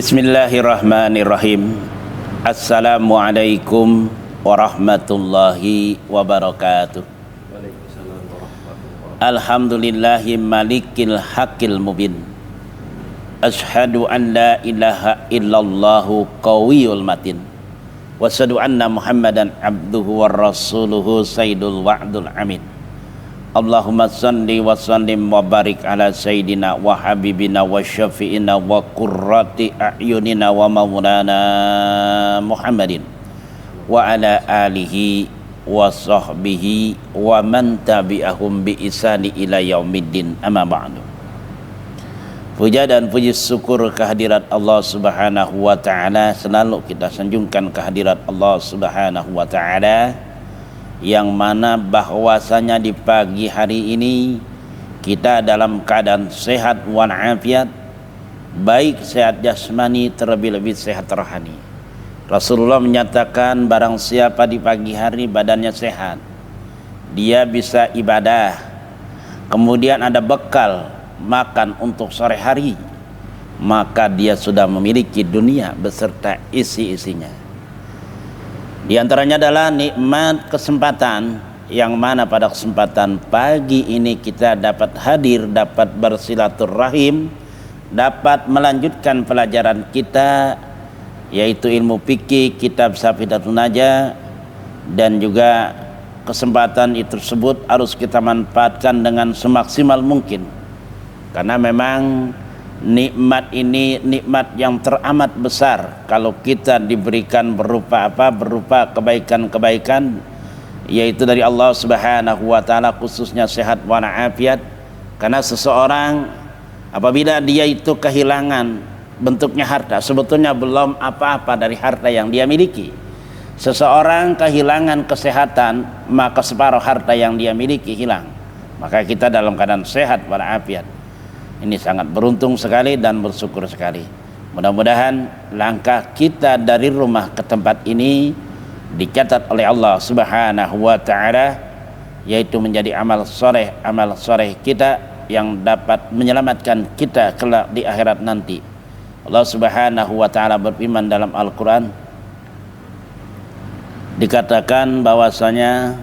Bismillahirrahmanirrahim. Assalamualaikum warahmatullahi wabarakatuh. Alhamdulillahi malikil haqqil mubin. Asyhadu an la ilaha illallahu qawiyul matin. Wa asyhadu anna Muhammadan abduhu wa rasuluhu sayyidul wa'dul amin. Allahumma salli wa sallim wa barik ala sayyidina wa habibina wa syafi'ina wa qurrati a'yunina wa maulana Muhammadin wa ala alihi wa sahbihi wa man tabi'ahum bi ihsani ila yaumiddin, amma ba'du. Puja dan puji syukur kehadirat Allah Subhanahu wa taala selalu kita sanjungkan kehadirat Allah Subhanahu wa taala, yang mana bahwasanya di pagi hari ini kita dalam keadaan sehat walafiat, baik sehat jasmani terlebih-lebih sehat rohani. Rasulullah menyatakan barang siapa di pagi hari badannya sehat, dia bisa ibadah, kemudian ada bekal makan untuk sore hari, maka dia sudah memiliki dunia beserta isi-isinya. Di antaranya adalah nikmat kesempatan, yang mana pada kesempatan pagi ini kita dapat hadir, dapat bersilaturahim, dapat melanjutkan pelajaran kita, yaitu ilmu fikih kitab Safidatun Najah, dan juga kesempatan itu tersebut harus kita manfaatkan dengan semaksimal mungkin, karena memang nikmat ini nikmat yang teramat besar. Kalau kita diberikan berupa apa? Berupa kebaikan-kebaikan, yaitu dari Allah Subhanahu wa taala, khususnya sehat walafiat. Karena seseorang apabila dia itu kehilangan bentuknya harta, sebetulnya belum apa-apa dari harta yang dia miliki. Seseorang kehilangan kesehatan, maka separuh harta yang dia miliki hilang. Maka kita dalam keadaan sehat walafiat, ini sangat beruntung sekali dan bersyukur sekali. Mudah-mudahan langkah kita dari rumah ke tempat ini dicatat oleh Allah Subhanahu wa taala, yaitu menjadi amal soleh kita yang dapat menyelamatkan kita kelak di akhirat nanti. Allah Subhanahu wa taala berfirman dalam Al-Qur'an, dikatakan bahwasanya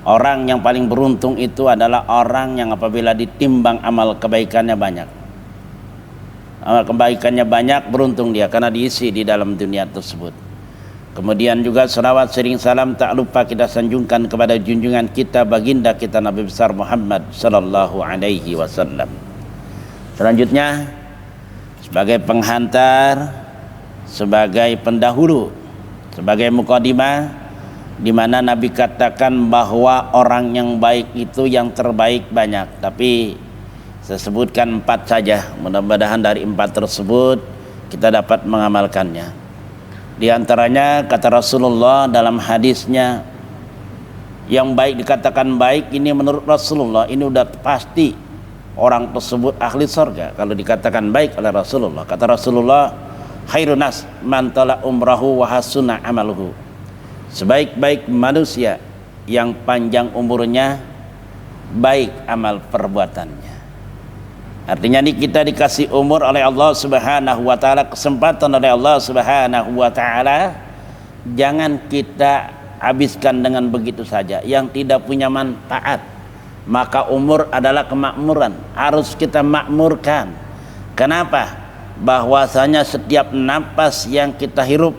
orang yang paling beruntung itu adalah orang yang apabila ditimbang amal kebaikannya banyak. Amal kebaikannya banyak, beruntung dia karena diisi di dalam dunia tersebut. Kemudian juga selawat sering salam tak lupa kita sanjungkan kepada junjungan kita, baginda kita Nabi besar Muhammad sallallahu alaihi wasallam. Selanjutnya, sebagai penghantar, sebagai pendahulu, sebagai mukadimah, di mana Nabi katakan bahwa orang yang baik itu yang terbaik banyak, tapi saya sebutkan 4 saja. Mudah-mudahan dari 4 tersebut kita dapat mengamalkannya. Di antaranya kata Rasulullah dalam hadisnya, yang baik dikatakan baik ini menurut Rasulullah ini udah pasti orang tersebut ahli surga kalau dikatakan baik oleh Rasulullah. Kata Rasulullah, khairun nas man tala umrahu wa hasuna amaluhu. Sebaik-baik manusia yang panjang umurnya, baik amal perbuatannya. Artinya ini kita dikasih umur oleh Allah Subhanahu wa taala, kesempatan oleh Allah Subhanahu wa taala, jangan kita habiskan dengan begitu saja yang tidak punya manfaat. Maka umur adalah kemakmuran, harus kita makmurkan. Kenapa? Bahwasanya setiap napas yang kita hirup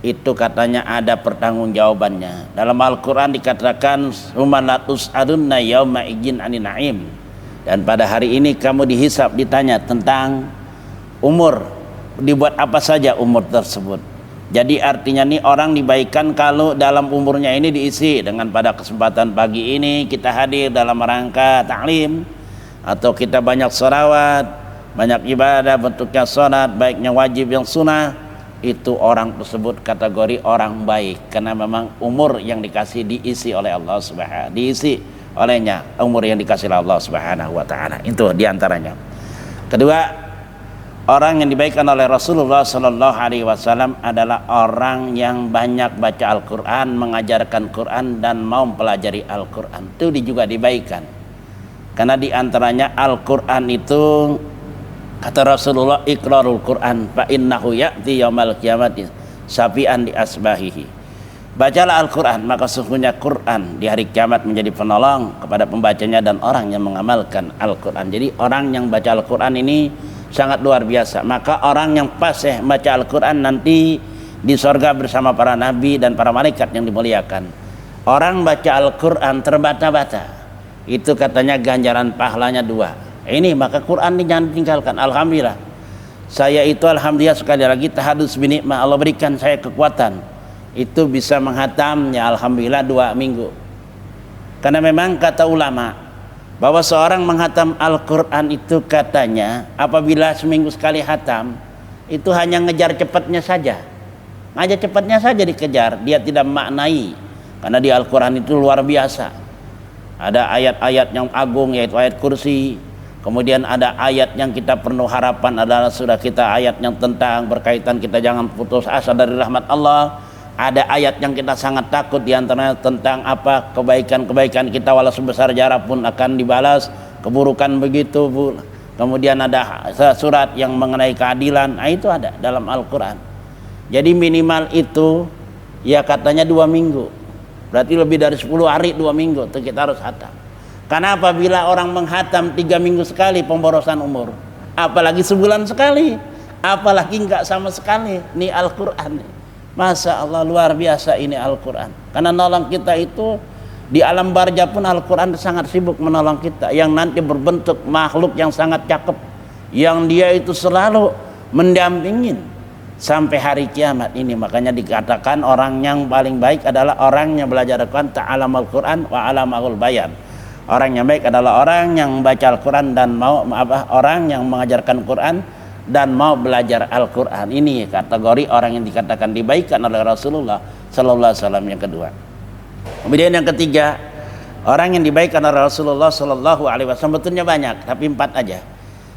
itu katanya ada pertanggungjawabannya. Dalam Al-Quran dikatakan humanatus adunna yauma ijin anin naim, dan pada hari ini kamu dihisap, ditanya tentang umur, dibuat apa saja umur tersebut. Jadi artinya nih orang dibaikan kalau dalam umurnya ini diisi dengan pada kesempatan pagi ini kita hadir dalam rangka taklim, atau kita banyak sholawat, banyak ibadah bentuknya sholat, baiknya wajib yang sunnah, itu orang tersebut kategori orang baik, karena memang umur yang dikasih diisi oleh Allah Subhanahu, diisi olehnya umur yang dikasih oleh Allah Subhanahu wa taala. Itu diantaranya. Kedua, orang yang dibaikkan oleh Rasulullah sallallahu alaihi wasallam adalah orang yang banyak baca Al-Qur'an, mengajarkan Quran dan mau mempelajari Al-Qur'an. Itu juga dibaikkan. Karena diantaranya Al-Qur'an itu Kata Rasulullah, iqrarul Quran fa innahu ya'ti yaumal qiyamati safian di asbahihi. Bacalah Al-Quran, maka sesungguhnya Quran di hari kiamat menjadi penolong kepada pembacanya dan orang yang mengamalkan Al-Quran. Jadi orang yang baca Al-Quran ini sangat luar biasa. Maka orang yang fasih baca Al-Quran nanti di sorga bersama para nabi dan para malaikat yang dimuliakan. Orang baca Al-Quran terbata-bata, itu katanya ganjaran pahalanya 2. Ini maka Quran ini jangan tinggalkan. Alhamdulillah, saya itu alhamdulillah sekali lagi tahadus binikmah, Allah berikan saya kekuatan itu bisa menghatamnya alhamdulillah 2 minggu. Karena memang kata ulama bahwa seorang menghatam Al-Quran itu katanya apabila seminggu sekali hatam itu hanya ngejar cepatnya saja, aja cepatnya saja dikejar, dia tidak maknai. Karena di Al-Quran itu luar biasa, ada ayat-ayat yang agung yaitu ayat kursi. Kemudian ada ayat yang kita penuh harapan adalah sudah kita ayat yang tentang berkaitan kita jangan putus asa dari rahmat Allah. Ada ayat yang kita sangat takut diantaranya tentang apa kebaikan-kebaikan kita walau sebesar zarah pun akan dibalas, keburukan begitu. Kemudian ada surat yang mengenai keadilan, itu ada dalam Al-Quran. Jadi minimal itu ya katanya 2 minggu, berarti lebih dari 10 hari 2 minggu itu kita harus hatam. Karena apabila orang menghatam 3 minggu sekali pemborosan umur, apalagi sebulan sekali, apalagi enggak sama sekali. Ini Al-Quran, Masya Allah luar biasa ini Al-Quran. Karena nolong kita itu di alam barja pun Al-Quran sangat sibuk menolong kita, yang nanti berbentuk makhluk yang sangat cakep, yang dia itu selalu mendampingin sampai hari kiamat ini. Makanya dikatakan orang yang paling baik adalah orang yang belajar Al-Quran, ta'alamal Quran wa alamahul bayan. Orang yang baik adalah orang yang membaca Al-Quran dan mau orang yang mengajarkan Quran dan mau belajar Al-Quran. Ini kategori orang yang dikatakan dibaikan oleh Rasulullah Sallallahu Alaihi Wasallam yang kedua. Kemudian yang ketiga, orang yang dibaikan oleh Rasulullah Sallallahu Alaihi Wasallam betulnya banyak, tapi 4 aja.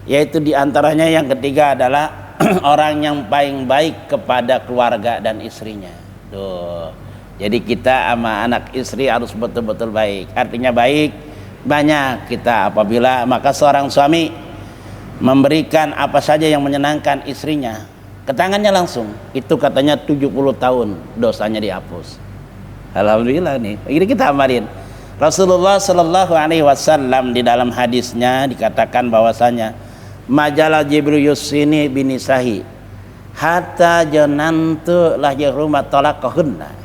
Yaitu diantaranya yang ketiga adalah orang yang paling baik kepada keluarga dan istrinya. Tuh. Jadi kita sama anak istri harus betul-betul baik. Artinya baik banyak kita apabila maka seorang suami memberikan apa saja yang menyenangkan istrinya ke tangannya langsung, itu katanya 70 tahun dosanya dihapus. Alhamdulillah nih. Ini kita amalin. Rasulullah Sallallahu Alaihi Wasallam di dalam hadisnya dikatakan bahwasanya majalah Jibril yusini binisahi hatta janantu lahiruma talaqahunna.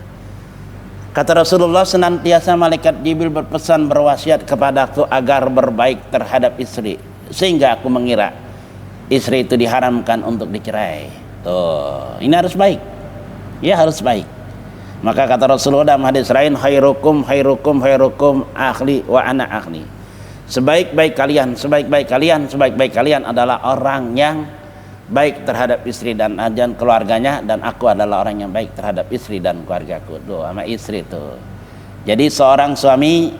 Kata Rasulullah, senantiasa malaikat Jibril berpesan berwasiat kepadaku agar berbaik terhadap istri, sehingga aku mengira istri itu diharamkan untuk dicerai. Tuh, ini harus baik. Ya harus baik. Maka kata Rasulullah dalam hadis lain, khairukum khairukum khairukum akhli wa ana akhli. Sebaik-baik kalian, sebaik-baik kalian, sebaik-baik kalian adalah orang yang baik terhadap istri dan keluarganya, dan aku adalah orang yang baik terhadap istri dan keluargaku. Tuh, sama istri tuh. Jadi seorang suami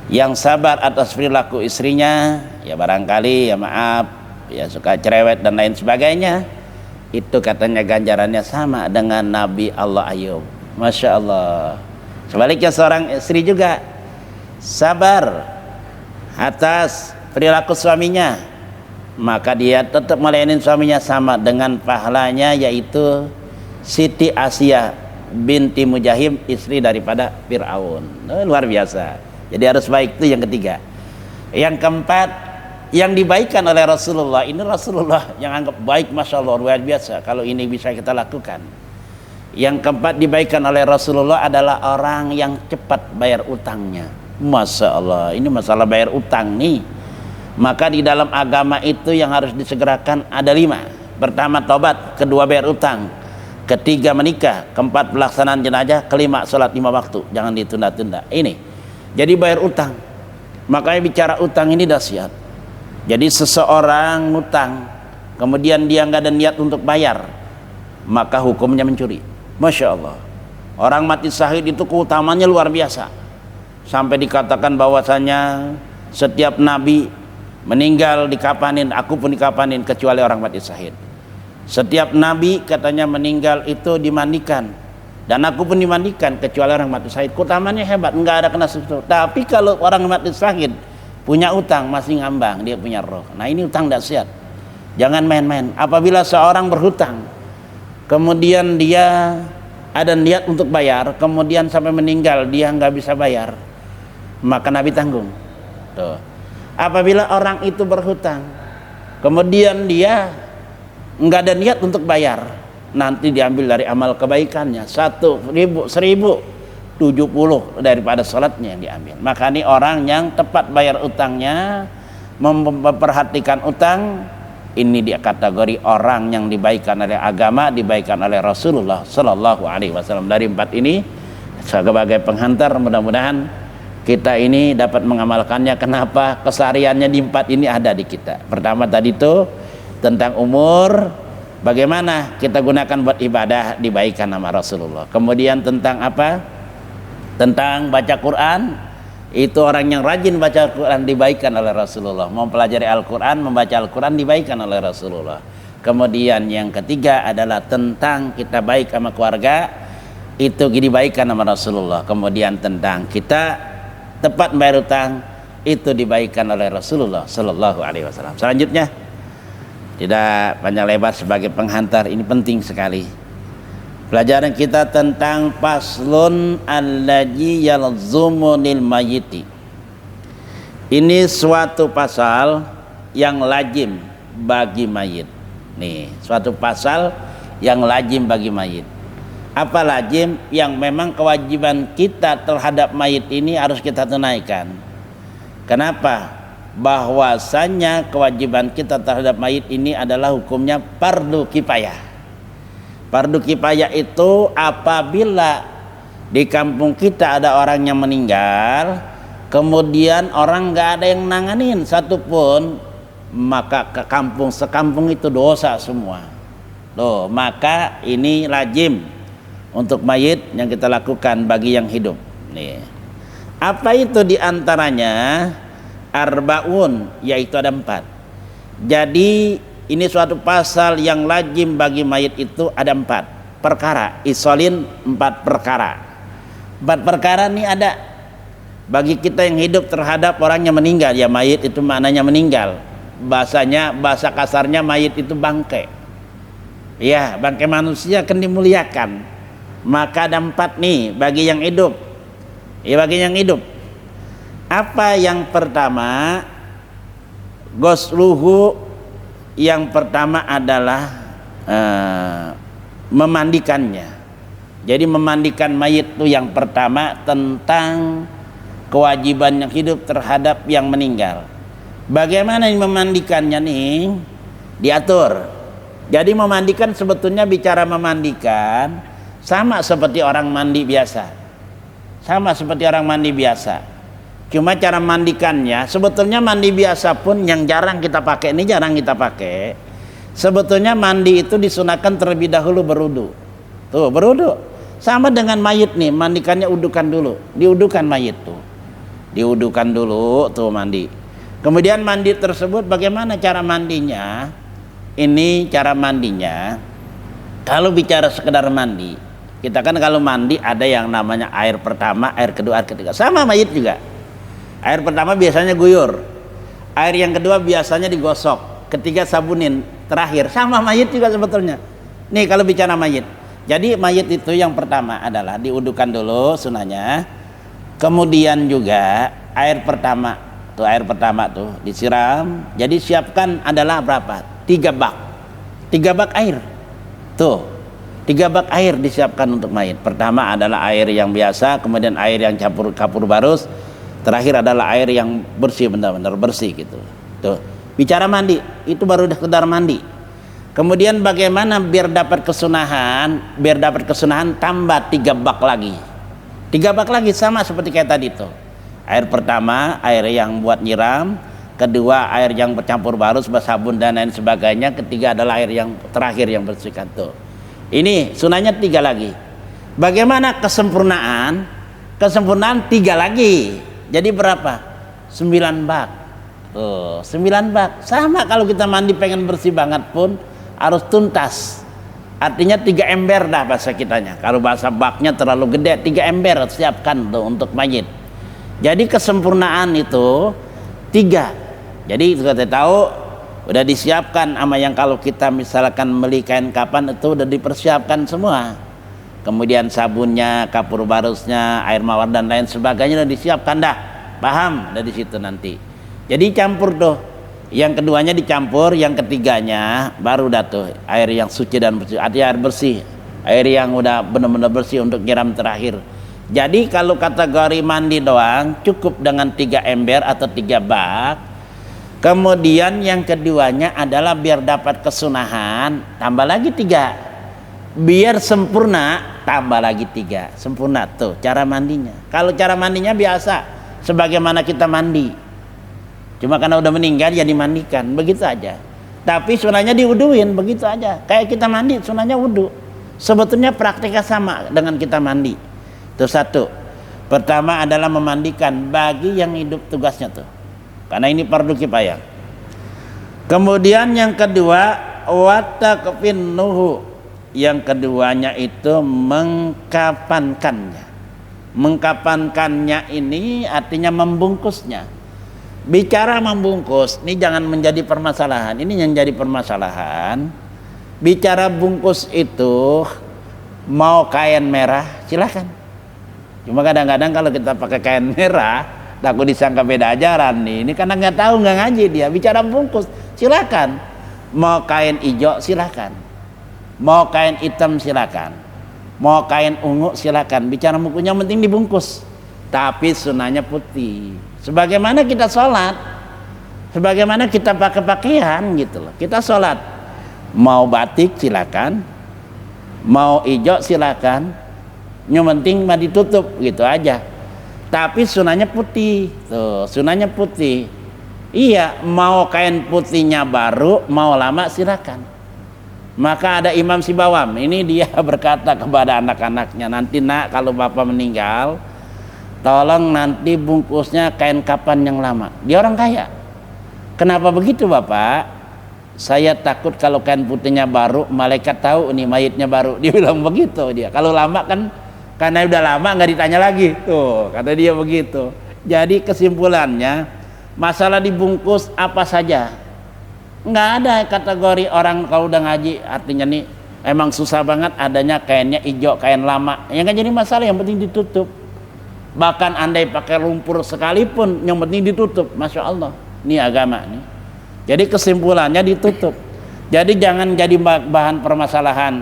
yang sabar atas perilaku istrinya, ya barangkali ya maaf, ya suka cerewet dan lain sebagainya, itu katanya ganjarannya sama dengan Nabi Allah Ayub. Masya Allah. Sebaliknya seorang istri juga sabar atas perilaku suaminya, maka dia tetap melayani suaminya sama dengan pahalanya, yaitu Siti Asia binti Mujahim, istri daripada Fir'aun. Luar biasa. Jadi harus baik, itu yang ketiga. Yang keempat, yang dibaikan oleh Rasulullah, ini Rasulullah yang anggap baik, Masya Allah luar biasa kalau ini bisa kita lakukan. Yang keempat dibaikan oleh Rasulullah adalah orang yang cepat bayar utangnya. Masya Allah, ini masalah bayar utang nih. Maka di dalam agama itu yang harus disegerakan ada 5. Pertama tobat, kedua bayar utang, ketiga menikah, keempat pelaksanaan jenazah, kelima sholat 5 waktu, jangan ditunda-tunda. Ini jadi bayar utang. Makanya bicara utang ini dahsyat. Jadi seseorang ngutang kemudian dia nggak ada niat untuk bayar, maka hukumnya mencuri. Masya Allah. Orang mati syahid itu keutamanya luar biasa, sampai dikatakan bahwasanya setiap nabi meninggal dikapanin, aku pun dikapanin kecuali orang mati syahid. Setiap nabi katanya meninggal itu dimandikan, dan aku pun dimandikan kecuali orang mati syahid. Keutamanya hebat, enggak ada kena sesuatu. Tapi kalau orang mati syahid punya utang masih ngambang, dia punya roh. Nah ini utang dahsyat. Jangan main-main. Apabila seorang berhutang, kemudian dia ada niat untuk bayar, kemudian sampai meninggal dia nggak bisa bayar, maka Nabi tanggung. Tuh. Apabila orang itu berhutang, kemudian dia nggak ada niat untuk bayar, nanti diambil dari amal kebaikannya 1.000, 1.070 daripada sholatnya yang diambil. Maka ini orang yang tepat bayar utangnya, memperhatikan utang, ini dia kategori orang yang dibaikan oleh agama, dibaikan oleh Rasulullah Sallallahu Alaihi Wasallam. Dari 4 ini sebagai penghantar, mudah-mudahan kita ini dapat mengamalkannya. Kenapa? Kesehariannya di 4 ini ada di kita. Pertama tadi itu tentang umur, bagaimana kita gunakan buat ibadah, dibaikan nama Rasulullah. Kemudian tentang apa? Tentang baca Quran, itu orang yang rajin baca Al-Quran dibaikan oleh Rasulullah. Mempelajari Al-Quran, membaca Al-Quran dibaikan oleh Rasulullah. Kemudian yang ketiga adalah tentang kita baik sama keluarga, itu dibaikan sama Rasulullah. Kemudian tentang kita tepat membayar utang, itu dibaikan oleh Rasulullah Sallallahu Alaihi Wasallam. Selanjutnya, tidak panjang lebar sebagai penghantar, ini penting sekali. Pelajaran kita tentang paslun allazi yalzumunil mayyiti. Ini suatu pasal yang lazim bagi mayit. Nih, suatu pasal yang lazim bagi mayit. Apa lazim? Yang memang kewajiban kita terhadap mayit ini harus kita tunaikan. Kenapa? Bahwasanya kewajiban kita terhadap mayit ini adalah hukumnya fardu kifayah. Fardu kifayah itu apabila di kampung kita ada orang yang meninggal, kemudian orang nggak ada yang nanganin satupun, maka ke kampung sekampung itu dosa semua. Loh, maka ini lazim untuk mayit yang kita lakukan bagi yang hidup. Nih, apa itu diantaranya? Arbaun, yaitu ada 4. Jadi ini suatu pasal yang lazim bagi mayit itu ada 4 perkara. Isolin 4 perkara. 4 perkara ini ada bagi kita yang hidup terhadap orang yang meninggal. Ya, mayit itu maknanya meninggal. Bahasa kasarnya mayit itu bangkai. Ya, bangkai manusia akan dimuliakan. Maka ada 4 nih bagi yang hidup. Ya, bagi yang hidup. Apa yang pertama? Gosluhu, yang pertama adalah memandikannya. Jadi memandikan mayit itu yang pertama, tentang kewajiban yang hidup terhadap yang meninggal. Bagaimana memandikannya nih? Diatur. Jadi memandikan, sebetulnya bicara memandikan sama seperti orang mandi biasa. Sama seperti orang mandi biasa. Cuma cara mandikannya, sebetulnya mandi biasa pun yang jarang kita pakai, ini jarang kita pakai. Sebetulnya mandi itu disunahkan terlebih dahulu berudu. Tuh, berudu. Sama dengan mayit nih, mandikannya udukan dulu. Diudukan mayit tuh. Diudukan dulu tuh mandi. Kemudian mandi tersebut bagaimana cara mandinya? Ini cara mandinya. Kalau bicara sekedar mandi, kita kan kalau mandi ada yang namanya air pertama, air kedua, air ketiga. Sama mayit juga. Air pertama biasanya guyur, air yang kedua biasanya digosok, ketiga sabunin, terakhir sama mayit juga sebetulnya. Nih kalau bicara mayit, jadi mayit itu yang pertama adalah diudukan dulu sunahnya, kemudian juga air pertama tuh disiram. Jadi siapkan adalah berapa? 3 bak, 3 bak air tuh. 3 bak air disiapkan untuk mayit. Pertama adalah air yang biasa, kemudian air yang kapur barus, terakhir adalah air yang bersih, benar-benar bersih gitu. Tuh. Bicara mandi, itu baru sekedar mandi. Kemudian bagaimana biar dapat kesunahan? Biar dapat kesunahan tambah 3 bak lagi. 3 bak lagi sama seperti kayak tadi tuh. Air pertama, air yang buat nyiram, kedua air yang bercampur barus, bersabun dan lain sebagainya, ketiga adalah air yang terakhir yang bersihkan tuh. Ini sunahnya 3 lagi. Bagaimana kesempurnaan? Kesempurnaan 3 lagi. Jadi berapa? 9 bak. Tuh, 9 bak. Sama kalau kita mandi pengen bersih banget pun harus tuntas. Artinya 3 ember dah bahasa kitanya. Kalau bahasa baknya terlalu gede, 3 ember siapkan tuh untuk mayit. Jadi kesempurnaan itu 3. Jadi kita tahu Udah disiapkan sama yang kalau kita misalkan beli kain kapan itu udah dipersiapkan semua. Kemudian sabunnya, kapur barusnya, air mawar dan lain sebagainya udah disiapkan dah. Paham? Dari situ nanti. Jadi campur tuh. Yang keduanya dicampur, yang ketiganya baru dah tuh air yang suci dan bersih. Ada air bersih, air yang udah benar-benar bersih untuk nyiram terakhir. Jadi kalau kategori mandi doang cukup dengan 3 ember atau 3 bak. Kemudian yang keduanya adalah biar dapat kesunahan tambah lagi 3, biar sempurna tambah lagi 3. Sempurna tuh cara mandinya. Kalau cara mandinya biasa sebagaimana kita mandi, cuma karena udah meninggal ya dimandikan begitu aja. Tapi sunahnya diwuduin begitu aja, kayak kita mandi sunahnya wudu. Sebetulnya praktiknya sama dengan kita mandi. Itu satu. Pertama adalah memandikan bagi yang hidup tugasnya tuh, karena ini fardu kifayah. Kemudian yang kedua watakfinuhu, yang keduanya itu mengkapankannya. Mengkapankannya ini artinya membungkusnya. Bicara membungkus ini jangan menjadi permasalahan. Ini yang jadi permasalahan. Bicara bungkus itu mau kain merah silakan. Cuma kadang-kadang kalau kita pakai kain merah takut disangka beda ajaran nih. Ini karena nggak tahu, nggak ngaji dia. Bicara bungkus silakan. Mau kain hijau silakan. Mau kain hitam silakan. Mau kain ungu silakan. Bicara bukunya penting dibungkus. Tapi sunahnya putih. Sebagaimana kita sholat, sebagaimana kita pakai pakaian gitu loh. Kita sholat. Mau batik silakan. Mau hijau silakan. Yang penting mah ditutup gitu aja. Tapi sunahnya putih. Tuh, sunahnya putih. Iya, mau kain putihnya baru, mau lama silakan. Maka ada Imam Sibawam. Ini dia berkata kepada anak-anaknya, nanti nak kalau bapak meninggal, tolong nanti bungkusnya kain kapan yang lama. Dia orang kaya. Kenapa begitu bapak? Saya takut kalau kain putihnya baru, malaikat tahu nih mayitnya baru. Dia bilang begitu dia. Kalau lama kan, karena udah lama nggak ditanya lagi. Tuh, kata dia begitu. Jadi kesimpulannya, masalah dibungkus apa saja. Nggak ada kategori orang kalau udah ngaji, artinya nih emang susah banget adanya kainnya hijau, kain lama. Yang nggak jadi masalah, yang penting ditutup. Bahkan andai pakai lumpur sekalipun, yang penting ditutup. Masya Allah, ini agama nih. Jadi kesimpulannya ditutup. Jadi jangan jadi bahan permasalahan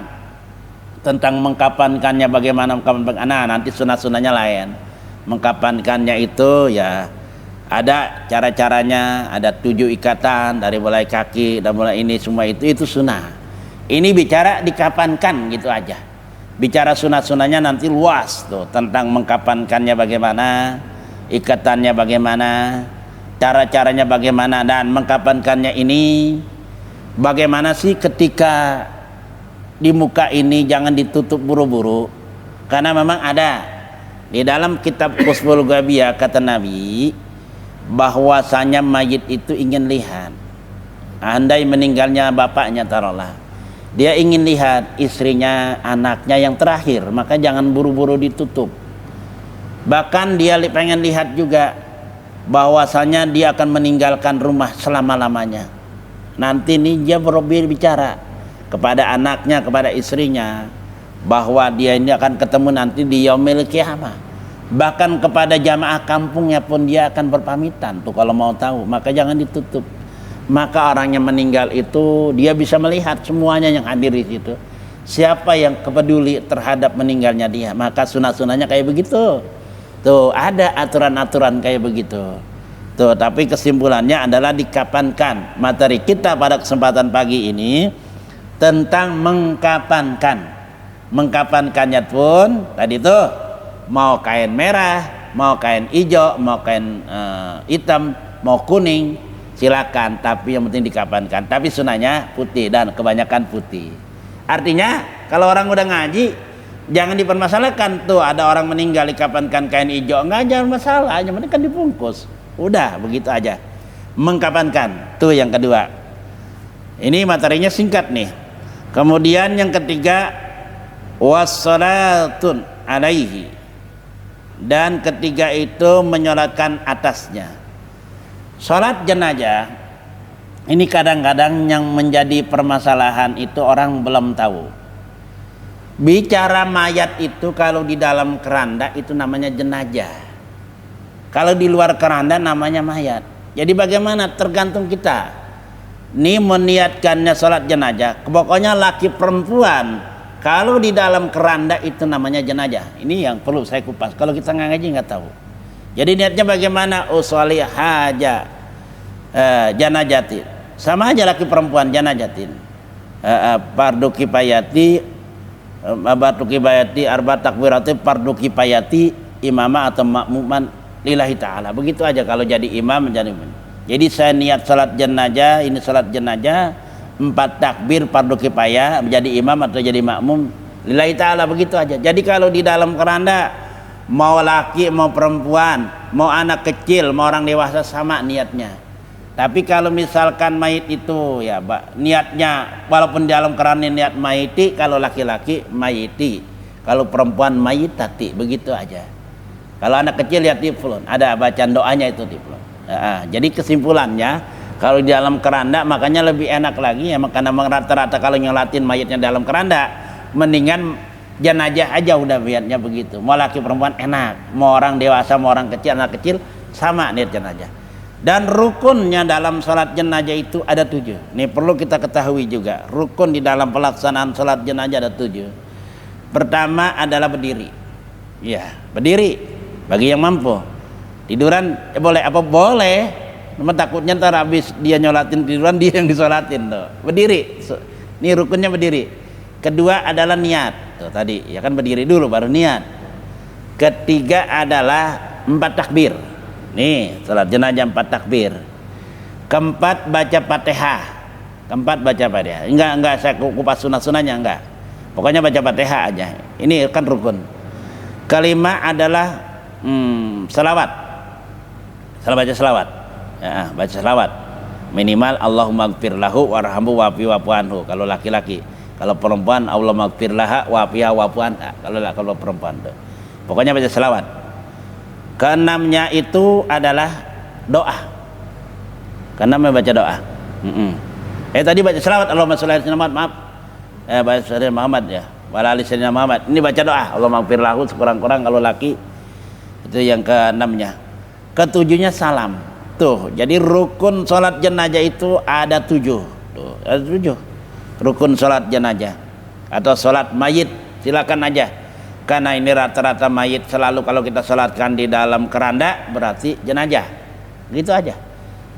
tentang mengkapankannya bagaimana mengkapankan. Nah, nanti sunah-sunahnya lain. Mengkapankannya itu ya ada cara-caranya, ada 7 ikatan dari mulai kaki dan mulai ini semua itu sunnah. Ini bicara dikapankan gitu aja. Bicara sunah-sunahnya nanti luas tuh tentang mengkapankannya bagaimana, ikatannya bagaimana, cara-caranya bagaimana, dan mengkapankannya ini bagaimana sih ketika di muka ini jangan ditutup buru-buru. Karena memang ada di dalam kitab Usbul Ghabiyah kata Nabi bahwasanya mayit itu ingin lihat, andai meninggalnya bapaknya taruhlah, dia ingin lihat istrinya, anaknya yang terakhir, maka jangan buru-buru ditutup. Bahkan dia pengen lihat juga bahwasanya dia akan meninggalkan rumah selama-lamanya. Nanti nih dia berbicara kepada anaknya, kepada istrinya, bahwa dia ini akan ketemu nanti di yaumil kiamah. Bahkan kepada jamaah kampungnya pun dia akan berpamitan tuh kalau mau tahu. Maka jangan ditutup. Maka orang yang meninggal itu dia bisa melihat semuanya yang hadir di situ. Siapa yang peduli terhadap meninggalnya dia, maka sunah-sunahnya kayak begitu. Tuh ada aturan-aturan kayak begitu. Tuh, tapi kesimpulannya adalah dikapankan. Materi kita pada kesempatan pagi ini tentang mengkapankan. Mengkapankannya pun tadi tuh mau kain merah, mau kain hijau, mau kain hitam, mau kuning silakan, tapi yang penting dikapankan. Tapi sunahnya putih dan kebanyakan putih. Artinya kalau orang udah ngaji jangan dipermasalahkan tuh ada orang meninggal dikapankan kain hijau, enggak, jangan masalah, yang penting kan dibungkus. Udah begitu aja. Mengkapankan tuh yang kedua. Ini materinya singkat nih. Kemudian yang ketiga wassalatun alaihi, dan ketiga itu menyolatkan atasnya. Salat jenazah Ini kadang-kadang yang menjadi permasalahan itu orang belum tahu. Bicara mayat itu kalau di dalam keranda itu namanya jenazah. Kalau di luar keranda namanya mayat. Jadi bagaimana? Tergantung kita. Ini meniatkannya sholat jenazah. Pokoknya laki perempuan. Kalau di dalam keranda itu namanya jenazah. Ini yang perlu saya kupas. Kalau kita nggak ngaji nggak tahu. Jadi niatnya bagaimana? Usolli haja janazatin. Sama aja laki perempuan janazatin. Fardu kifayati, arba takbirati, fardu kifayati, imamah atau makmuman lillahi ta'ala. Begitu aja kalau jadi imam menjadi imam. Jadi saya niat salat jenazah, ini salat jenazah 4 takbir fardu kifayah menjadi imam atau jadi makmum lillahi ta'ala, begitu aja. Jadi kalau di dalam keranda mau laki mau perempuan, mau anak kecil mau orang dewasa sama niatnya. Tapi kalau misalkan mayit itu ya niatnya walaupun di dalam kerana niat mayiti, kalau laki-laki mayiti, kalau perempuan mayitati, begitu aja. Kalau anak kecil ya tiflun, ada bacaan doanya itu tiflun. Jadi kesimpulannya kalau di dalam keranda makanya lebih enak lagi ya, karena rata-rata kalau nyolatin mayitnya dalam keranda mendingan jenazah aja udah biarnya begitu. Mau laki perempuan enak, mau orang dewasa mau orang kecil, anak kecil sama niat jenazah. Dan rukunnya dalam salat jenazah itu ada 7. Ini perlu kita ketahui juga. Rukun di dalam pelaksanaan salat jenazah ada 7. Pertama adalah berdiri. Ya, berdiri bagi yang mampu. Tiduran boleh apa? Boleh. Cuma takutnya ntar habis dia nyolatin tiduran dia yang disolatin tuh. Berdiri. Ini rukunnya berdiri. Kedua adalah niat. Tuh tadi ya kan berdiri dulu baru niat. Ketiga adalah 4 takbir. Nih, salat jenazah 4 takbir. Keempat baca Fatihah. Keempat baca Fatihah. Enggak saya kupas sunah-sunahnya enggak. Pokoknya baca Fatihah aja. Ini kan rukun. Kelima adalah selawat. Baca selawat. Ya, baca selawat. Minimal Allahumma gfir lahu warhamhu wa'fu anhu kalau laki-laki. Kalau perempuan Allahumma gfir laha wa'fiha wa'fu anha. Kalau perempuan tuh. Pokoknya baca selawat. Keenamnya itu adalah doa. Keenamnya baca doa. Tadi baca selawat Allahumma sholli ala sayyidina Muhammad, maaf. Baca sayyidina Muhammad ya. Wala ali sayyidina Muhammad. Ini baca doa. Allahumma gfir lahu sekurang-kurang kalau laki. Itu yang keenamnya. Ketujuhnya salam. Tuh, jadi rukun salat jenazah itu ada 7. Tuh, ada 7. Rukun salat jenazah atau salat mayit, silakan aja. Karena ini rata-rata mayit selalu kalau kita salatkan di dalam keranda berarti jenazah. Gitu aja.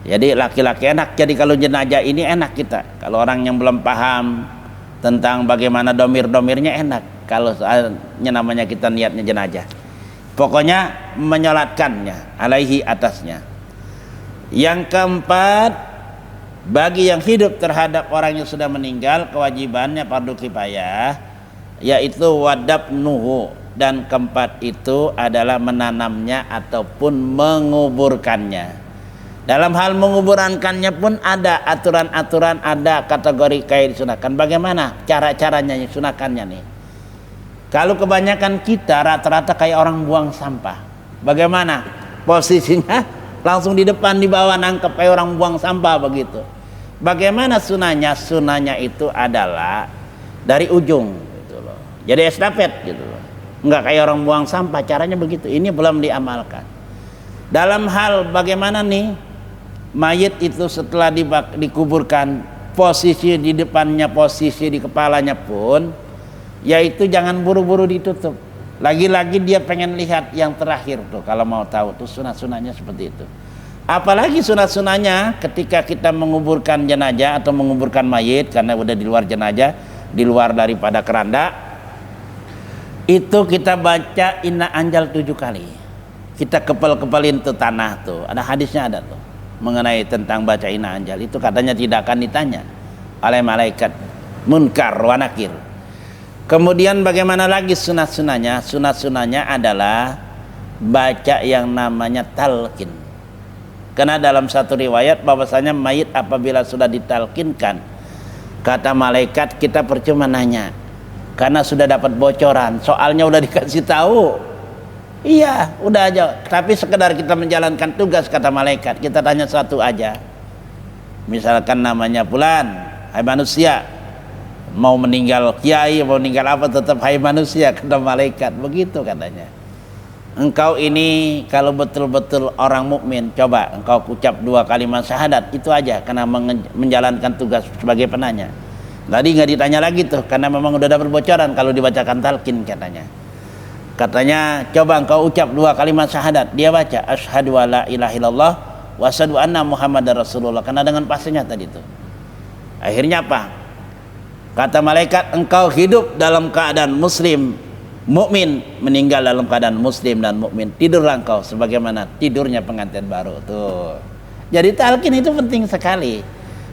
Jadi laki-laki enak. Jadi kalau jenazah ini enak kita. Kalau orang yang belum paham tentang bagaimana domir-domirnya enak. Kalau namanya kita niatnya jenazah. Pokoknya menyolatkannya alaihi atasnya. Yang keempat, bagi yang hidup terhadap orang yang sudah meninggal kewajibannya fardu kifayah, yaitu wadab nuhu, dan keempat itu adalah menanamnya ataupun menguburkannya. Dalam hal menguburkannya pun ada aturan-aturan, ada kategori kayak disunahkan. Bagaimana cara-caranya disunahkannya nih? Kalau kebanyakan kita rata-rata kayak orang buang sampah. Bagaimana posisinya? Langsung di depan, di bawah, nangkep kayak orang buang sampah begitu. Bagaimana sunahnya? Sunahnya itu adalah dari ujung. Jadi estafet gitu loh. Enggak kayak orang buang sampah, caranya begitu. Ini belum diamalkan. Dalam hal bagaimana nih mayit itu setelah dikuburkan, posisi di depannya, posisi di kepalanya pun yaitu jangan buru-buru ditutup. Lagi-lagi dia pengen lihat yang terakhir tuh, kalau mau tahu tuh sunah-sunahnya seperti itu. Apalagi sunah-sunahnya ketika kita menguburkan jenazah atau menguburkan mayit karena udah di luar jenazah, di luar daripada keranda, itu kita baca inna anjal 7 kali. Kita kepel-kepelin tuh tanah tuh. Ada hadisnya ada tuh mengenai tentang baca inna anjal. Itu katanya tidak akan ditanya oleh malaikat munkar wa nakir. Kemudian bagaimana lagi sunah-sunahnya? Sunah-sunahnya adalah baca yang namanya talqin. Karena dalam satu riwayat bahwasanya mayit apabila sudah ditalqinkan, kata malaikat kita percuma nanya. Karena sudah dapat bocoran, soalnya udah dikasih tahu. Iya, udah aja. Tapi sekedar kita menjalankan tugas kata malaikat, kita tanya satu aja. Misalkan namanya Fulan, hai manusia, mau meninggal kiai, mau meninggal apa tetap hai manusia, kata malaikat. Begitu katanya. Engkau ini kalau betul-betul orang mukmin, coba engkau ucap 2 kalimat syahadat, itu aja, karena menjalankan tugas sebagai penanya. Tadi nggak ditanya lagi tuh, karena memang udah dapat bocoran kalau dibacakan talqin katanya. Katanya coba engkau ucap 2 kalimat syahadat, dia baca asyhadu alla ilaha illallah wa asyhadu anna muhammadar rasulullah, karena dengan pastinya tadi tuh. Akhirnya apa? Kata malaikat, engkau hidup dalam keadaan muslim, mukmin, meninggal dalam keadaan muslim dan mukmin. Tidurlah engkau sebagaimana tidurnya pengantin baru tuh. Jadi talqin itu penting sekali.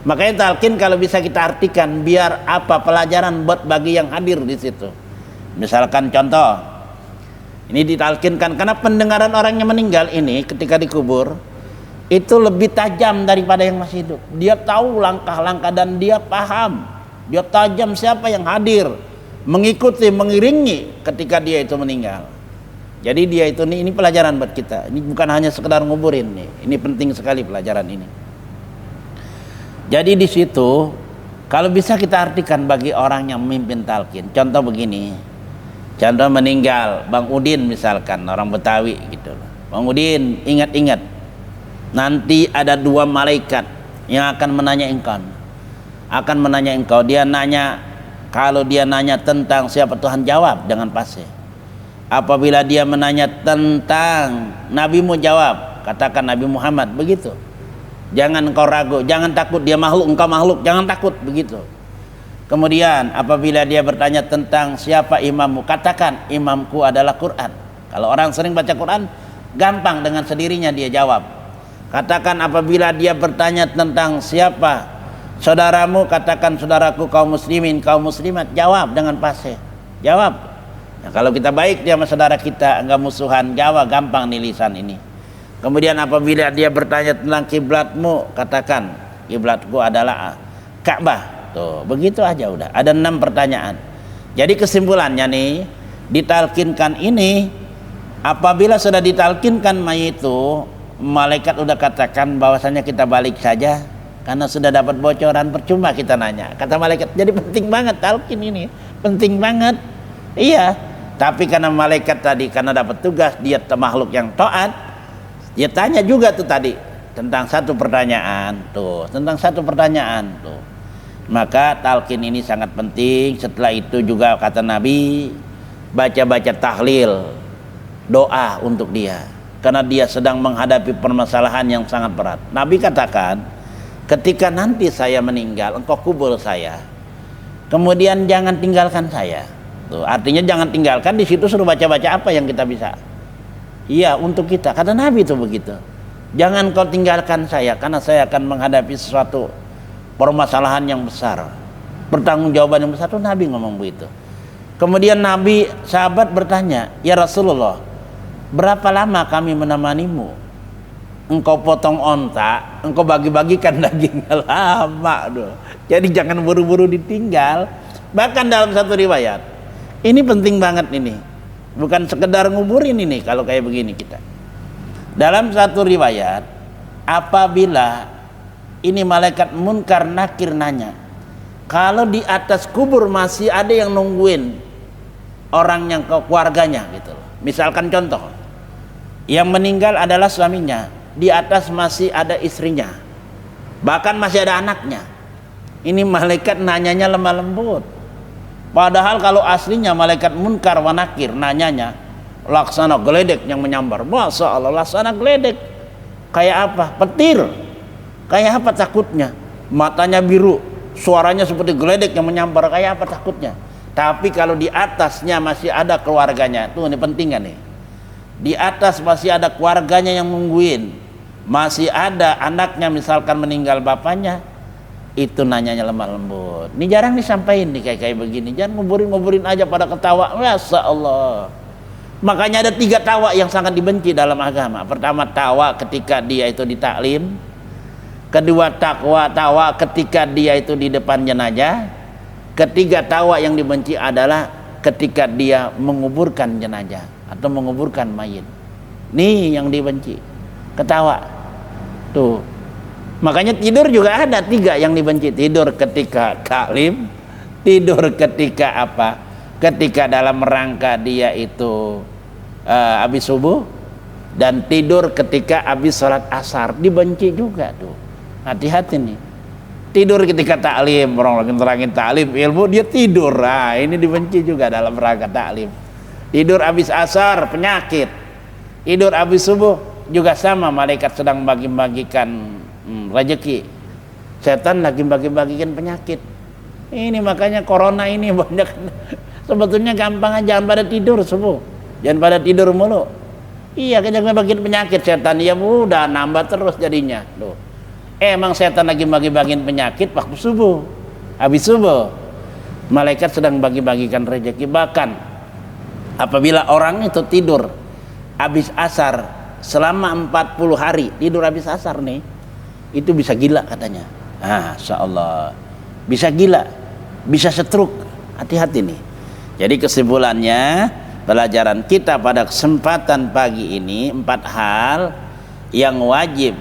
Makanya talqin kalau bisa kita artikan biar apa pelajaran buat bagi yang hadir di situ. Misalkan contoh, ini ditalqinkan karena pendengaran orang yang meninggal ini ketika dikubur itu lebih tajam daripada yang masih hidup. Dia tahu langkah-langkah dan dia paham, dia tajam siapa yang hadir, mengikuti, mengiringi ketika dia itu meninggal. Jadi dia itu ini pelajaran buat kita. Ini bukan hanya sekedar nguburin nih. Ini penting sekali pelajaran ini. Jadi di situ kalau bisa kita artikan bagi orang yang memimpin talqin. Contoh begini. Contoh meninggal Bang Udin misalkan, orang Betawi gitu. Bang Udin, ingat-ingat, nanti ada 2 malaikat yang akan menanya engkau. Akan menanya engkau. Dia nanya, kalau dia nanya tentang siapa Tuhan, jawab dengan pasti. Apabila dia menanya tentang nabimu, jawab, katakan Nabi Muhammad, begitu. Jangan engkau ragu, jangan takut, dia makhluk, engkau makhluk, jangan takut, begitu. Kemudian apabila dia bertanya tentang siapa imammu, katakan imamku adalah Quran. Kalau orang sering baca Quran, gampang dengan sendirinya dia jawab. Katakan apabila dia bertanya tentang siapa saudaramu, katakan saudaraku kaum muslimin, kaum muslimat, jawab dengan pasti. Jawab. Nah, kalau kita baik dia sama saudara kita, enggak musuhan, jawab gampang nih lisan ini. Kemudian apabila dia bertanya tentang kiblatmu, katakan kiblatku adalah Ka'bah. Tuh, begitu aja udah. Ada 6 pertanyaan. Jadi kesimpulannya nih, ditalkinkan ini, apabila sudah ditalkinkan mayit itu, malaikat udah katakan bahwasanya kita balik saja karena sudah dapat bocoran, percuma kita nanya. Kata malaikat, jadi penting banget talkin ini, penting banget. Iya, tapi karena malaikat tadi karena dapat tugas, dia makhluk yang taat, dia tanya juga tuh tadi tentang 1 pertanyaan tuh, tentang 1 pertanyaan tuh. Maka talqin ini sangat penting. Setelah itu juga kata Nabi, baca-baca tahlil, doa untuk dia, karena dia sedang menghadapi permasalahan yang sangat berat. Nabi katakan, ketika nanti saya meninggal, engkau kubur saya, kemudian jangan tinggalkan saya. Tuh, artinya jangan tinggalkan, di situ suruh baca-baca apa yang kita bisa. Iya, untuk kita. Kata Nabi itu begitu. Jangan kau tinggalkan saya, karena saya akan menghadapi sesuatu permasalahan yang besar, pertanggungjawaban yang besar. Tuh Nabi ngomong begitu. Kemudian Nabi, sahabat bertanya, ya Rasulullah, berapa lama kami menemanimu? Engkau potong onta, engkau bagi-bagikan daging, lama doh. Jadi jangan buru-buru ditinggal. Bahkan dalam 1 riwayat, ini penting banget ini, bukan sekedar nguburin ini. Kalau kayak begini kita, dalam 1 riwayat, apabila ini malaikat munkar nakir nanya, kalau di atas kubur masih ada yang nungguin orang yang ke keluarganya gitu. Misalkan contoh, yang meninggal adalah suaminya, di atas masih ada istrinya, bahkan masih ada anaknya. Ini malaikat nanyanya lemah lembut. Padahal kalau aslinya malaikat munkar wa nakir nanyanya laksana geledek yang menyambar. Masya Allah, laksana geledek. Kayak apa? Petir. Kayak apa takutnya? Matanya biru, suaranya seperti geledek yang menyambar. Kayak apa takutnya? Tapi kalau di atasnya masih ada keluarganya, tuh ini penting kan nih. Di atas masih ada keluarganya yang nungguin, masih ada anaknya misalkan meninggal bapaknya, itu nanyanya lemah lembut. Ini jarang disampaikan nih kayak begini. Jangan nguburin aja pada ketawa. Masya Allah. Makanya ada 3 tawa yang sangat dibenci dalam agama. Pertama, tawa ketika dia itu ditaklim. Kedua, tawa ketika dia itu di depan jenazah. Ketiga, tawa yang dibenci adalah ketika dia menguburkan jenazah atau menguburkan mayit. Nih yang dibenci, ketawa. Tuh, Makanya tidur juga ada 3 yang dibenci. Tidur ketika taklim, tidur ketika apa? Ketika dalam rangka dia itu habis subuh, dan tidur ketika habis sholat asar dibenci juga tuh. Hati-hati nih. Tidur ketika taklim, orang lagi terangin taklim ilmu dia tidur. Nah, ini dibenci juga dalam rangka taklim. Tidur habis asar penyakit. Tidur habis subuh juga sama, malaikat sedang bagi-bagikan rezeki. Setan lagi bagi-bagikan penyakit. Ini makanya corona ini banyak. Sebetulnya gampang aja, jangan pada tidur subuh. Jangan pada tidur mulu. Iya, jangan bagiin penyakit setan. Ya udah nambah terus jadinya. Loh. Emang setan lagi bagi-bagiin penyakit waktu subuh. Habis subuh malaikat sedang bagi-bagikan rezeki. Bahkan apabila orang itu tidur habis asar selama 40 hari, tidur habis asar nih, itu bisa gila katanya. Masya Allah, bisa gila, bisa stroke. Hati-hati nih. Jadi kesimpulannya, pelajaran kita pada kesempatan pagi ini 4 hal yang wajib,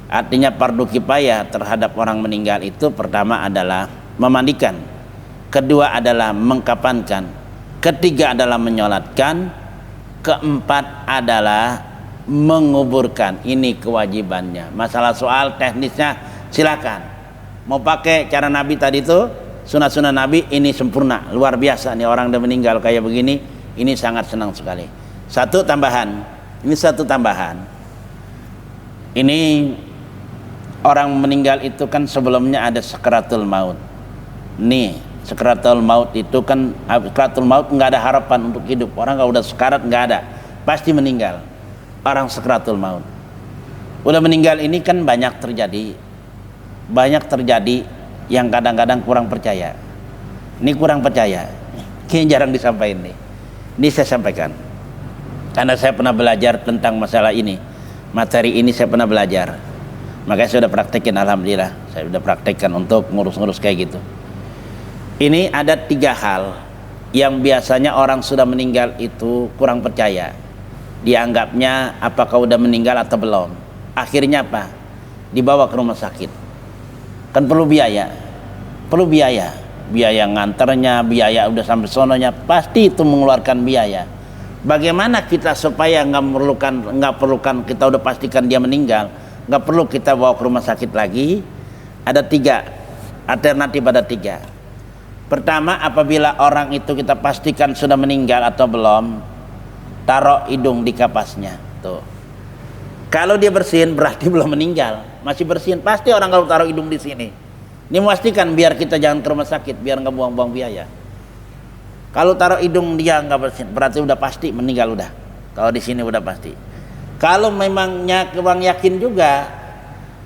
artinya fardu kifayah terhadap orang meninggal itu. Pertama adalah memandikan, kedua adalah mengkafankan, ketiga adalah menyolatkan, keempat adalah menguburkan. Ini kewajibannya. Masalah soal teknisnya silakan. Mau pakai cara Nabi tadi itu, sunah-sunah Nabi, ini sempurna, luar biasa nih. Orang udah meninggal kayak begini, ini sangat senang sekali. Satu tambahan, ini orang meninggal itu kan sebelumnya ada sakaratul maut. Nih, sakaratul maut itu kan, sakaratul maut nggak ada harapan untuk hidup. Orang kalau udah sekarat nggak ada, pasti meninggal. Orang sakaratul maut udah meninggal ini kan banyak terjadi yang kadang-kadang kurang percaya. Ini kurang percaya, kayaknya jarang disampaikan nih. Ini saya sampaikan karena saya pernah belajar tentang masalah ini. Materi ini saya pernah belajar, makanya saya sudah praktekin. Alhamdulillah saya sudah praktekkan untuk ngurus-ngurus kayak gitu. Ini ada 3 hal yang biasanya orang sudah meninggal itu kurang percaya. Dianggapnya apakah udah meninggal atau belum. Akhirnya apa? Dibawa ke rumah sakit. Kan perlu biaya nganternya, biaya udah sampai sononya, pasti itu mengeluarkan biaya. Bagaimana kita supaya nggak perlukan kita udah pastikan dia meninggal, nggak perlu kita bawa ke rumah sakit lagi? Ada 3 alternatif, ada 3. Pertama, apabila orang itu kita pastikan sudah meninggal atau belum, taruh hidung di kapasnya tuh. Kalau dia bersin berarti belum meninggal, masih bersin. Pasti orang kalau taruh hidung di sini, ini memastikan biar kita jangan ke rumah sakit, biar nggak buang-buang biaya. Kalau taruh hidung dia nggak bersin, berarti udah pasti meninggal udah. Kalau di sini udah pasti. Kalau memangnya kurang yakin juga,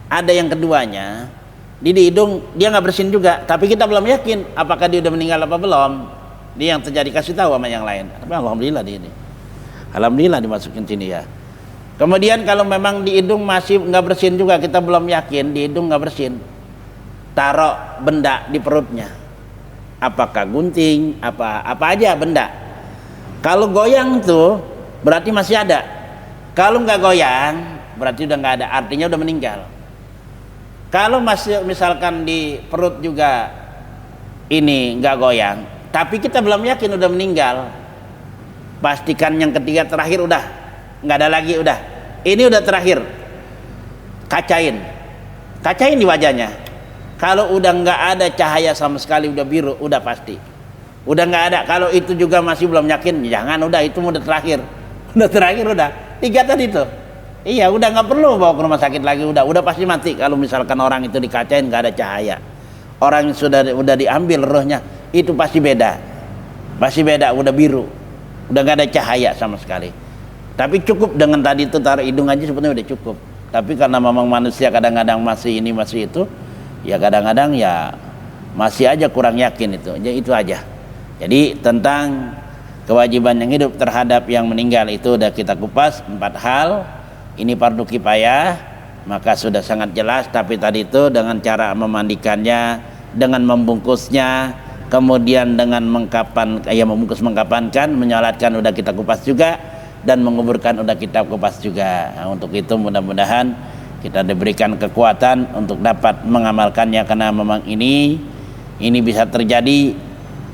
ada yang keduanya, di hidung dia nggak bersin juga, tapi kita belum yakin apakah dia udah meninggal apa belum. Dia yang terjadi, kasih tahu sama yang lain. Tapi alhamdulillah di ini, alhamdulillah dimasukin sini ya. Kemudian kalau memang di hidung masih nggak bersin juga, kita belum yakin di hidung nggak bersin, taruh benda di perutnya. Apakah gunting, apa aja benda. Kalau goyang tuh berarti masih ada. Kalau nggak goyang berarti udah nggak ada, artinya udah meninggal. Kalau masih misalkan di perut juga ini nggak goyang, tapi kita belum yakin udah meninggal, pastikan yang ketiga terakhir udah nggak ada lagi, udah ini udah terakhir. Kacain di wajahnya. Kalau udah nggak ada cahaya sama sekali, udah biru, udah pasti udah nggak ada. Kalau itu juga masih belum yakin, jangan, udah itu udah terakhir, udah 3 tadi tuh. Iya, udah nggak perlu bawa ke rumah sakit lagi, udah pasti mati. Kalau misalkan orang itu dikacain nggak ada cahaya, orang yang udah diambil rohnya, itu pasti beda, udah biru, udah nggak ada cahaya sama sekali. Tapi cukup dengan tadi itu taruh hidung aja sebenarnya udah cukup. Tapi karena memang manusia kadang-kadang masih itu, ya kadang-kadang ya masih aja kurang yakin itu aja. Jadi tentang kewajiban yang hidup terhadap yang meninggal itu udah kita kupas 4 hal. Ini fardu kifayah, maka sudah sangat jelas. Tapi tadi itu dengan cara memandikannya, dengan membungkusnya, kemudian dengan membungkus mengkapankan, menyolatkan udah kita kupas juga, dan menguburkan udah kita kupas juga. Nah, untuk itu mudah-mudahan kita diberikan kekuatan untuk dapat mengamalkannya, karena memang ini bisa terjadi,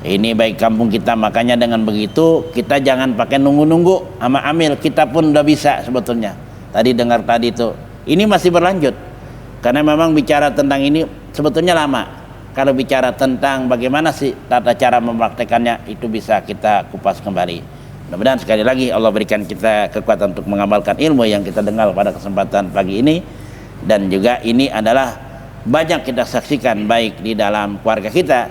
ini baik kampung kita. Makanya dengan begitu kita jangan pakai nunggu-nunggu sama amil, kita pun udah bisa sebetulnya. Tadi dengar tadi itu, ini masih berlanjut, karena memang bicara tentang ini sebetulnya lama. Kalau bicara tentang bagaimana sih tata cara mempraktekannya, itu bisa kita kupas kembali. Mudah-mudahan sekali lagi Allah berikan kita kekuatan untuk mengamalkan ilmu yang kita dengar pada kesempatan pagi ini. Dan juga ini adalah banyak kita saksikan, baik di dalam keluarga kita,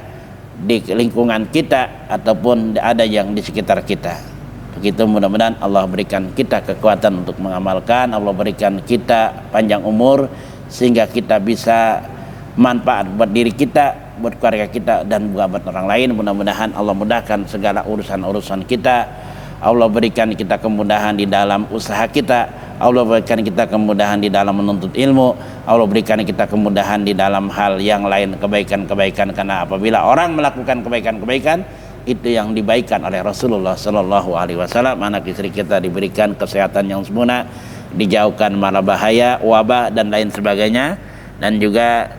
di lingkungan kita, ataupun ada yang di sekitar kita. Begitu, mudah-mudahan Allah berikan kita kekuatan untuk mengamalkan, Allah berikan kita panjang umur, sehingga kita bisa manfaat buat diri kita, buat keluarga kita, dan juga buat orang lain. Mudah-mudahan Allah mudahkan segala urusan-urusan kita. Allah berikan kita kemudahan di dalam usaha kita, Allah berikan kita kemudahan di dalam menuntut ilmu, Allah berikan kita kemudahan di dalam hal yang lain, kebaikan-kebaikan. Karena apabila orang melakukan kebaikan-kebaikan, itu yang dibaikan oleh Rasulullah Sallallahu Alaihi Wasallam. Anak istri kita diberikan kesehatan yang sempurna, dijauhkan mara bahaya, wabah dan lain sebagainya, dan juga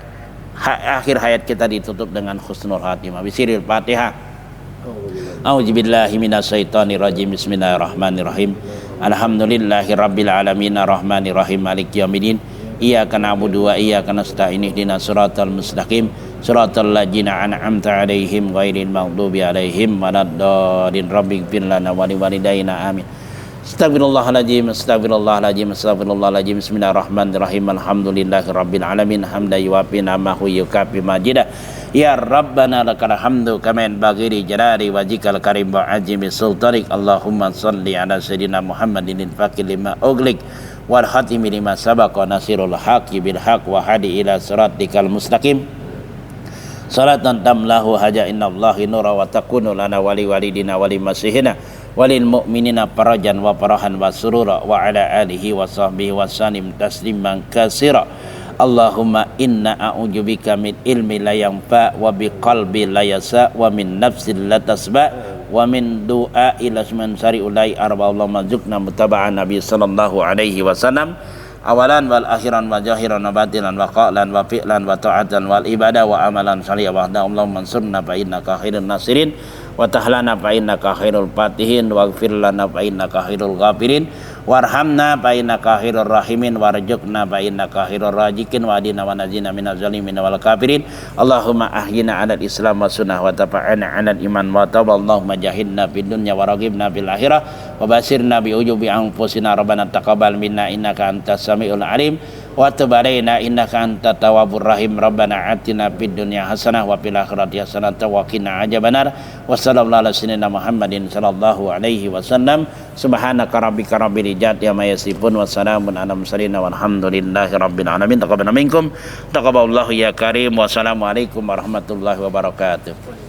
akhir hayat kita ditutup dengan husnul khatimah. Bismillahil Fatihah. A'udzubillahi minasyaitonir rajim. Bismillahirrahmanirrahim. Alhamdulillahi rabbil alamin arrahmanir rahim maliki yaumiddin. Iyyaka na'budu wa iyyaka nasta'in ihdinas siratal mustaqim siratal ladzina an'amta 'alaihim ghairil maghdubi 'alaihim waladdallin. Rabbighfir lana wa liwalidayna amin. Astagfirullahaladzim, astagfirullahaladzim, astagfirullahaladzim. Bismillahirrahmanirrahim. Alhamdulillahi rabbil alamin hamdan yuwafi ni'amahu yukafi majidah. Ya Rabbana lakal hamdu kama yanbaghi li jalali wajhikal karim wa azimi sultanik. Allahumma shalli ala sayyidina Muhammadin al-faqih lima ughliq wal khatimi lima sabaqa nasirul haqqi bil haqq wa hadi ila siratikal mustaqim. Salatan tamlahu haja innallahi nura wa takunu lana wali walidina wali masihina walil mu'minina farajan wa farahan wa surura wa ala alihi wa sahbihi wa salim tasliman katsira. Allahumma inna a'udzubika min ilmi la yanfa wa biqalbi la yasa wa min nafsin la tasba wa min du'a ila man sari ulai arba. Allahumma zukna mutaba'an nabi sallallahu alaihi wasallam awalan wal akhiran wa jahiran wa batinan wa qa'lan wa fi'lan wa ta'atan wal ibadah wa amalan salih wa ahda. Allahumma ansurna fa innaka khairun nasirin wa tahlana fa innaka khairul fatihin waghfir lana fa innaka khairul ghafirin warhamna fa innaka khairur rahimin warzuqna fa innaka khairur raziqin wa adina wa najina minaz zalimin wal kafirin. Allahumma ahyina 'alal islam wa sunnah wa tafa'ana 'alal iman wa tawba. Allahumma jahidna fid dunya wa raghibna fil akhirah wa basirna bi ujubi anfusina rabbana taqabbal minna innaka antas samiul alim wa tub alaina innaka antat tawwabur rahim. Rabbana atina fid dunya hasanah wa fil akhirati hasanah wa qina adzabannar. Wa sallallahu ala sayyidina Muhammadin sallallahu alaihi wasallam. Subhanaka rabbika rabbil izzati amma yasifun wa salamun ala mursalin walhamdulillahi rabbil alamin. Taqabbal minkum taqabbalallahu ya karim. Wassalamualaikum warahmatullahi wabarakatuh.